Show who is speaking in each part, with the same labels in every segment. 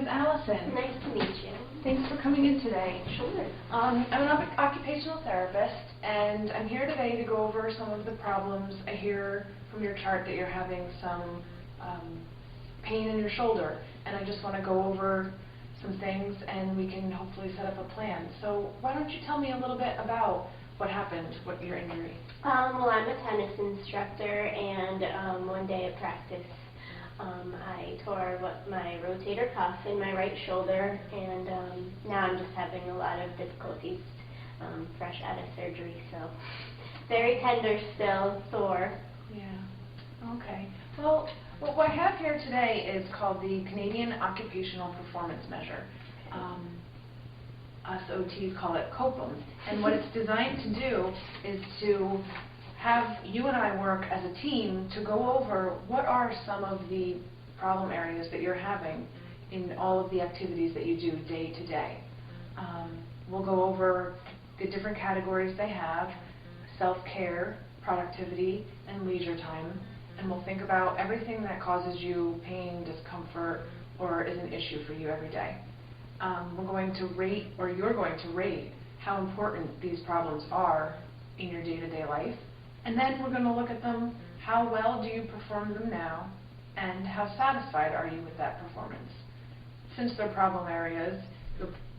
Speaker 1: is Allison.
Speaker 2: Nice to meet you.
Speaker 1: Thanks for coming in today.
Speaker 2: Sure.
Speaker 1: I'm an occupational therapist, and I'm here today to go over some of the problems. I hear from your chart that you're having some pain in your shoulder, and I just want to go over some things, and we can hopefully set up a plan. So why don't you tell me a little bit about what happened, what your injury?
Speaker 2: Well, I'm a tennis instructor, and one day of practice, I tore my rotator cuff in my right shoulder, and now I'm just having a lot of difficulties fresh out of surgery, so very tender still, sore.
Speaker 1: Yeah. Okay. Well, what I have here today is called the Canadian Occupational Performance Measure. Us OTs call it COPM, and what it's designed to do is to have you and I work as a team to go over what are some of the problem areas that you're having in all of the activities that you do day to day. We'll go over the different categories they have: self-care, productivity, and leisure time, and we'll think about everything that causes you pain, discomfort, or is an issue for you every day. We're going to rate, or you're going to rate, how important these problems are in your day-to-day life. And then we're going to look at them, how well do you perform them now, and how satisfied are you with that performance. Since they're problem areas,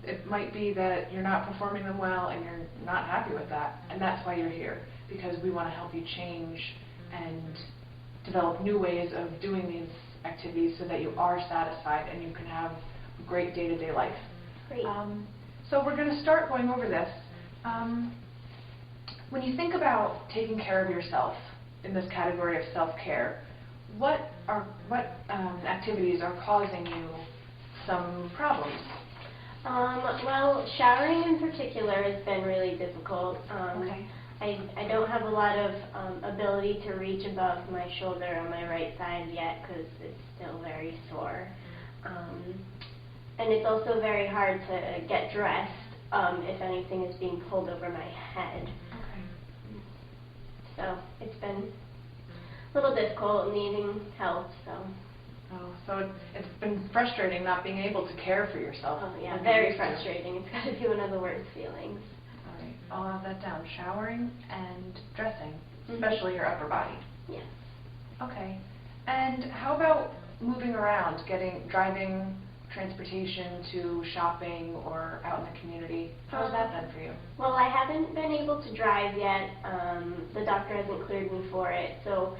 Speaker 1: it might be that you're not performing them well and you're not happy with that, and that's why you're here, because we want to help you change and develop new ways of doing these activities so that you are satisfied and you can have a great day-to-day life.
Speaker 2: Great.
Speaker 1: So we're going to start going over this. When you think about taking care of yourself in this category of self-care, what activities are causing you some problems?
Speaker 2: Well, showering in particular has been really difficult.
Speaker 1: Okay.
Speaker 2: I don't have a lot of ability to reach above my shoulder on my right side yet because it's still very sore. And it's also very hard to get dressed if anything is being pulled over my head.
Speaker 1: Okay.
Speaker 2: So it's been a little difficult, needing help.
Speaker 1: So it's been frustrating not being able to care for yourself.
Speaker 2: Oh yeah, very frustrating. It's got to be one of the worst feelings.
Speaker 1: All right, I'll have that down. Showering and dressing, especially your upper body.
Speaker 2: Yes.
Speaker 1: Okay. And how about moving around, driving transportation to shopping or out in the community? How's that been for you?
Speaker 2: Well, I haven't been able to drive yet. The doctor hasn't cleared me for it. So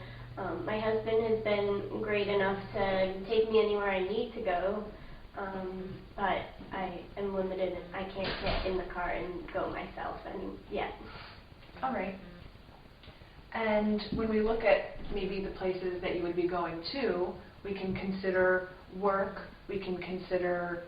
Speaker 2: my husband has been great enough to take me anywhere I need to go, but I am limited. I can't get in the car and go myself yet.
Speaker 1: All right. And when we look at maybe the places that you would be going to, we can consider work, we can consider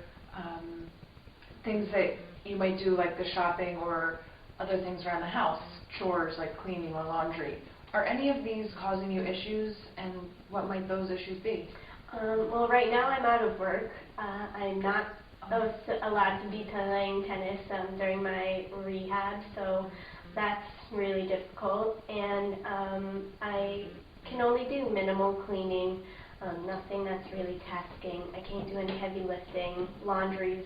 Speaker 1: things that you might do like the shopping or other things around the house, chores like cleaning or laundry. Are any of these causing you issues, and what might those issues be?
Speaker 2: Well, right now I'm out of work. I'm not allowed to be playing tennis during my rehab, so that's really difficult. And I can only do minimal cleaning. Nothing that's really tasking. I can't do any heavy lifting. Laundry's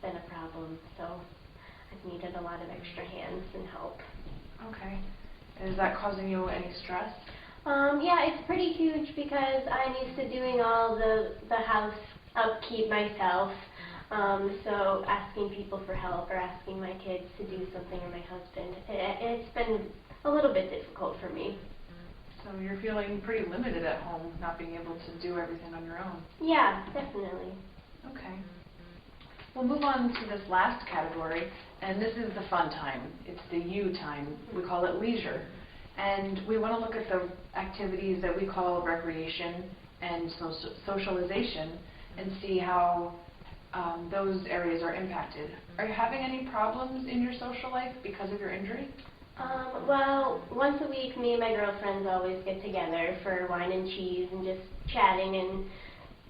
Speaker 2: been a problem, so I've needed a lot of extra hands and help.
Speaker 1: Okay. Is that causing you any stress?
Speaker 2: Yeah, it's pretty huge because I'm used to doing all the house upkeep myself. So asking people for help or asking my kids to do something or my husband, it's been a little bit difficult for me.
Speaker 1: So you're feeling pretty limited at home, not being able to do everything on your own.
Speaker 2: Yeah, definitely.
Speaker 1: Okay. We'll move on to this last category, and this is the fun time. It's the you time. We call it leisure. And we want to look at the activities that we call recreation and socialization and see how those areas are impacted. Are you having any problems in your social life because of your injury?
Speaker 2: Well, once a week, me and my girlfriends always get together for wine and cheese and just chatting and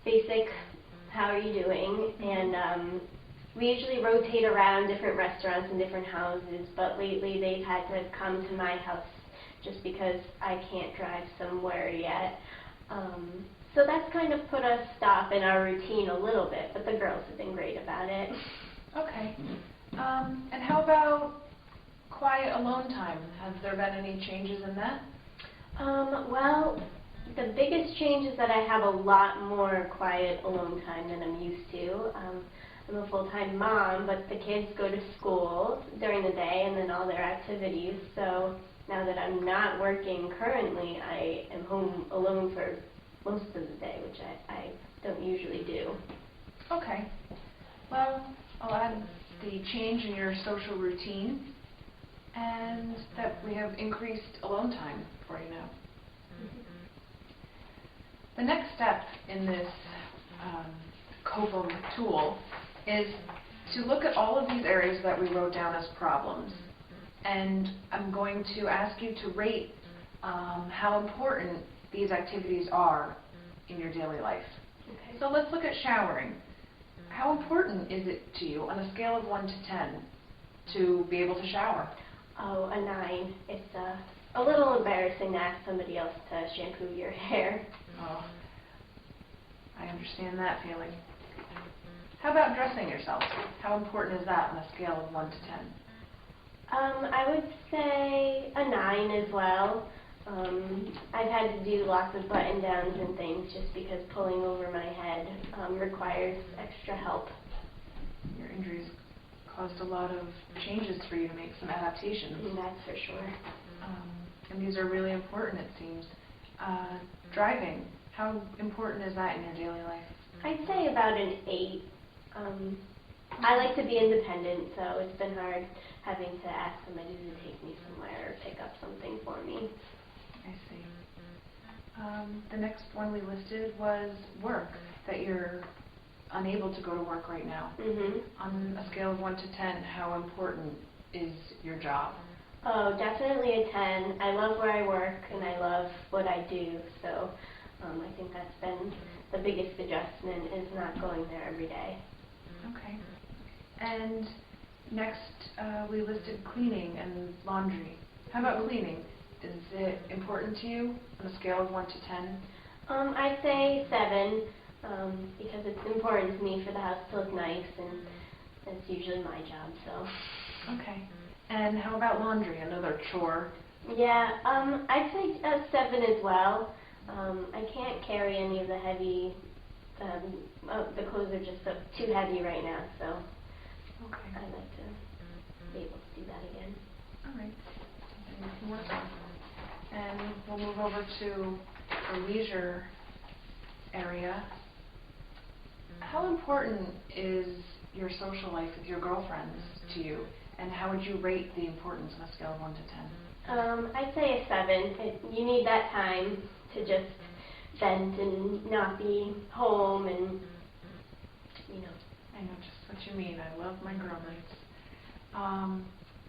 Speaker 2: basic, how are you doing? And we usually rotate around different restaurants and different houses, but lately they've had to come to my house just because I can't drive somewhere yet. So that's kind of put a stop in our routine a little bit, but the girls have been great about it.
Speaker 1: Okay. And how about quiet alone time? Has there been any changes in that?
Speaker 2: Well, the biggest change is that I have a lot more quiet alone time than I'm used to. I'm a full-time mom, but the kids go to school during the day and then all their activities. So now that I'm not working currently, I am home alone for most of the day, which I don't usually do.
Speaker 1: Okay. Well, I'll add the change in your social routine and that we have increased alone time for you now. The next step in this COPM tool is to look at all of these areas that we wrote down as problems. And I'm going to ask you to rate how important these activities are in your daily life.
Speaker 2: Okay.
Speaker 1: So let's look at showering. How important is it to you on a scale of 1 to 10 to be able to shower?
Speaker 2: Oh, a 9. It's a little embarrassing to ask somebody else to shampoo your hair.
Speaker 1: Oh, I understand that feeling. How about dressing yourself? How important is that on a scale of 1 to 10?
Speaker 2: I would say a 9 as well. I've had to do lots of button downs and things just because pulling over my head requires extra help.
Speaker 1: Your injuries caused a lot of changes for you to make some adaptations.
Speaker 2: That's for sure.
Speaker 1: And these are really important, it seems. Driving, how important is that in your daily life?
Speaker 2: I'd say about an 8. I like to be independent, so it's been hard having to ask somebody to take me somewhere or pick up something for me.
Speaker 1: I see. The next one we listed was work, that you're unable to go to work right now. On a scale of 1 to 10, how important is your job?
Speaker 2: Oh, definitely a 10. I love where I work and I love what I do, so I think that's been the biggest adjustment is not going there every day.
Speaker 1: Okay. And next we listed cleaning and laundry. How about cleaning? Is it important to you on a scale of 1 to 10?
Speaker 2: I'd say 7 because it's important to me for the house to look nice, and that's usually my job. So.
Speaker 1: Okay. And how about laundry? Another chore.
Speaker 2: Yeah, I'd say 7 as well. I can't carry any of the heavy. The clothes are just too heavy right now, so
Speaker 1: Okay.
Speaker 2: I'd like to be able to do that again.
Speaker 1: All right. Something we can work on. And we'll move over to the leisure area. How important is your social life with your girlfriends to you? And how would you rate the importance on a scale of 1 to 10?
Speaker 2: I'd say a 7. You need that time to just vent and not be home and, you know.
Speaker 1: I know just what you mean. I love my girl nights.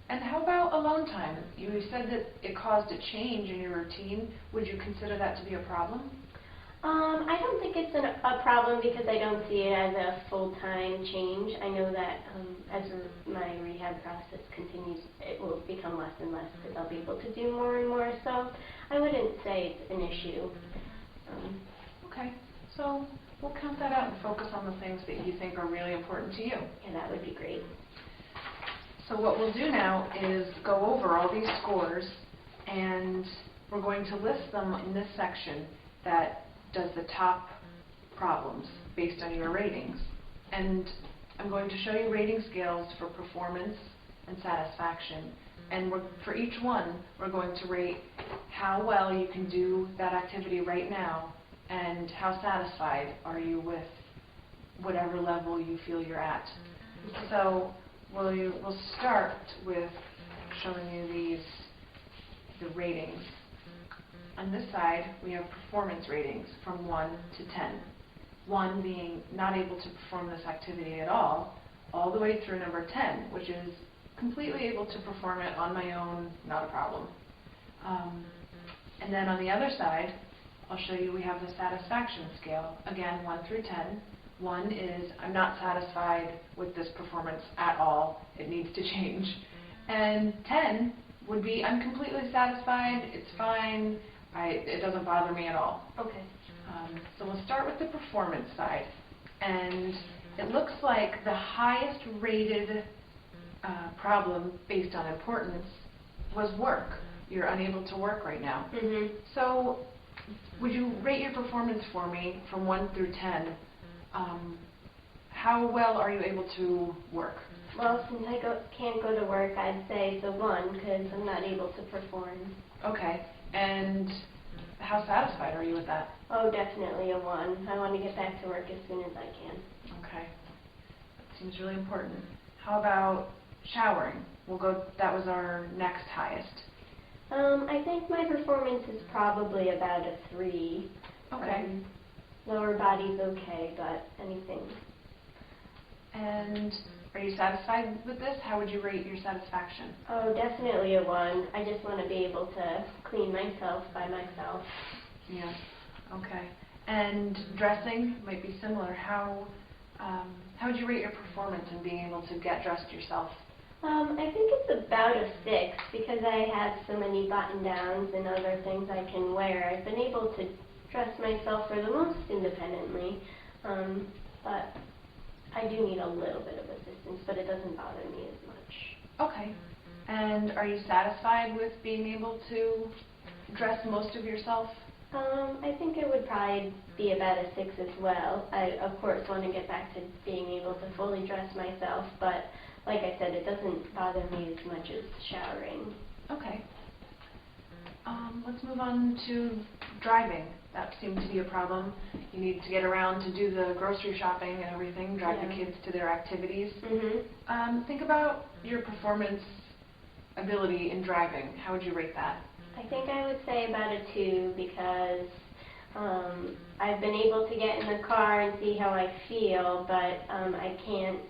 Speaker 1: And how about alone time? You said that it caused a change in your routine. Would you consider that to be a problem?
Speaker 2: I don't think it's a problem because I don't see it as a full-time change. I know that as my rehab process continues, it will become less and less because I'll be able to do more and more. So I wouldn't say it's an issue.
Speaker 1: Okay, so we'll count that out and focus on the things that you think are really important to you.
Speaker 2: Yeah, that would be great.
Speaker 1: So what we'll do now is go over all these scores, and we're going to list them in this section that does the top problems based on your ratings. And I'm going to show you rating scales for performance and satisfaction. And for each one, we're going to rate how well you can do that activity right now and how satisfied are you with whatever level you feel you're at. So we'll start with showing you the ratings. On this side, we have performance ratings from 1 to 10. 1 being not able to perform this activity at all the way through number 10, which is completely able to perform it on my own, not a problem. And then on the other side, I'll show you we have the satisfaction scale. Again, 1 through 10. 1 is I'm not satisfied with this performance at all. It needs to change. And 10 would be I'm completely satisfied. It's fine. It doesn't bother me at all.
Speaker 2: Okay.
Speaker 1: So we'll start with the performance side. And it looks like the highest rated problem based on importance was work. You're unable to work right now.
Speaker 2: Mm-hmm.
Speaker 1: So would you rate your performance for me from 1 through 10? How well are you able to work?
Speaker 2: Well, since I can't go to work, I'd say it's a 1 because I'm not able to perform.
Speaker 1: Okay. And how satisfied are you with that?
Speaker 2: Oh, definitely a 1. I want to get back to work as soon as I can.
Speaker 1: Okay. That seems really important. How about showering? That was our next highest.
Speaker 2: I think my performance is probably about a 3.
Speaker 1: Okay.
Speaker 2: Lower body's okay, but anything.
Speaker 1: And are you satisfied with this? How would you rate your satisfaction?
Speaker 2: Oh, definitely a 1. I just want to be able to clean myself by myself.
Speaker 1: Yeah. Okay. And dressing might be similar. How would you rate your performance in being able to get dressed yourself?
Speaker 2: I think it's about a 6 because I have so many button-downs and other things I can wear. I've been able to dress myself for the most independently, but I do need a little bit of assistance, but it doesn't bother me as much.
Speaker 1: Okay. And are you satisfied with being able to dress most of yourself?
Speaker 2: I think it would probably be about a 6 as well. I, of course, want to get back to being able to fully dress myself, but like I said, it doesn't bother me as much as showering.
Speaker 1: Okay. Let's move on to driving. That seemed to be a problem. You need to get around to do the grocery shopping and everything, drive the kids to their activities.
Speaker 2: Mm-hmm.
Speaker 1: Think about your performance ability in driving. How would you rate that?
Speaker 2: I think I would say about a 2 because I've been able to get in the car and see how I feel, but I can't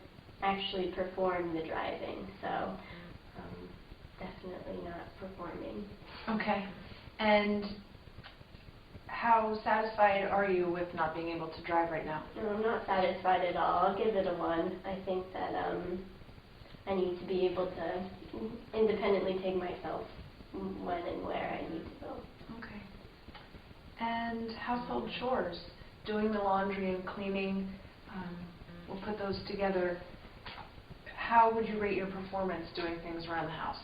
Speaker 2: actually perform the driving, so definitely not performing.
Speaker 1: Okay. And how satisfied are you with not being able to drive right now?
Speaker 2: No, I'm not satisfied at all. I'll give it a 1. I think that I need to be able to independently take myself when and where I need to go.
Speaker 1: Okay. And household chores, doing the laundry and cleaning, we'll put those together. How would you rate your performance doing things around the house?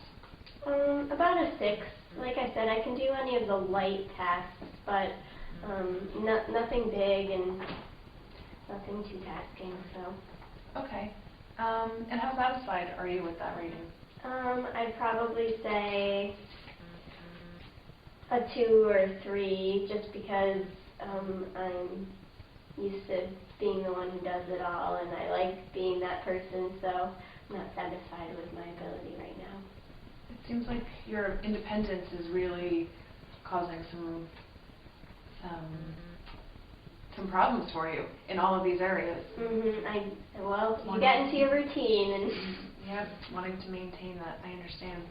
Speaker 2: About a 6. Like I said, I can do any of the light tasks, but nothing big and nothing too tasking. So.
Speaker 1: Okay. And how satisfied are you with that rating?
Speaker 2: I'd probably say a 2 or a 3, just because I'm used to being the one who does it all, and I like being that person, so I'm not satisfied with my ability right now.
Speaker 1: It seems like your independence is really causing some problems for you in all of these areas.
Speaker 2: Mm-hmm. Well, you get into your routine, and
Speaker 1: yeah, wanting to maintain that, I understand.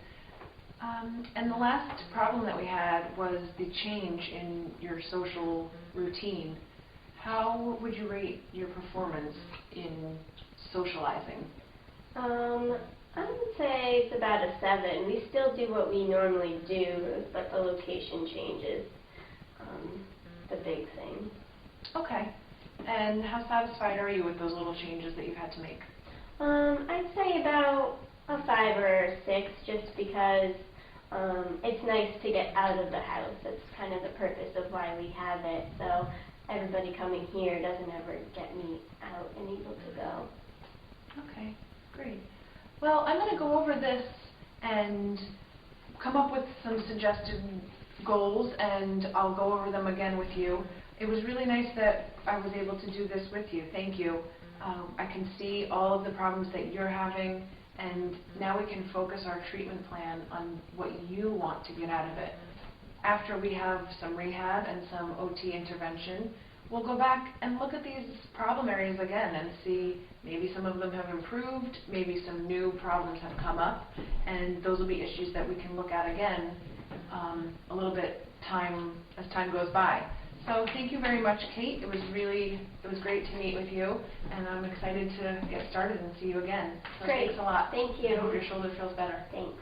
Speaker 1: And the last problem that we had was the change in your social routine. How would you rate your performance in socializing?
Speaker 2: I would say it's about a 7. We still do what we normally do, but the location changes. The big thing.
Speaker 1: Okay. And how satisfied are you with those little changes that you've had to make?
Speaker 2: I'd say about a 5 or a 6, just because it's nice to get out of the house. That's kind of the purpose of why we have it. So everybody coming here doesn't ever get me out and able to go.
Speaker 1: Okay, great. Well, I'm going to go over this and come up with some suggested goals, and I'll go over them again with you. It was really nice that I was able to do this with you. Thank you. I can see all of the problems that you're having, and now we can focus our treatment plan on what you want to get out of it. After we have some rehab and some OT intervention, we'll go back and look at these problem areas again and see maybe some of them have improved, maybe some new problems have come up, and those will be issues that we can look at again a little bit as time goes by. So thank you very much, Kate. It was great to meet with you, and I'm excited to get started and see you again. So
Speaker 2: Great.
Speaker 1: Thanks a lot.
Speaker 2: Thank you.
Speaker 1: I hope your shoulder feels better.
Speaker 2: Thanks.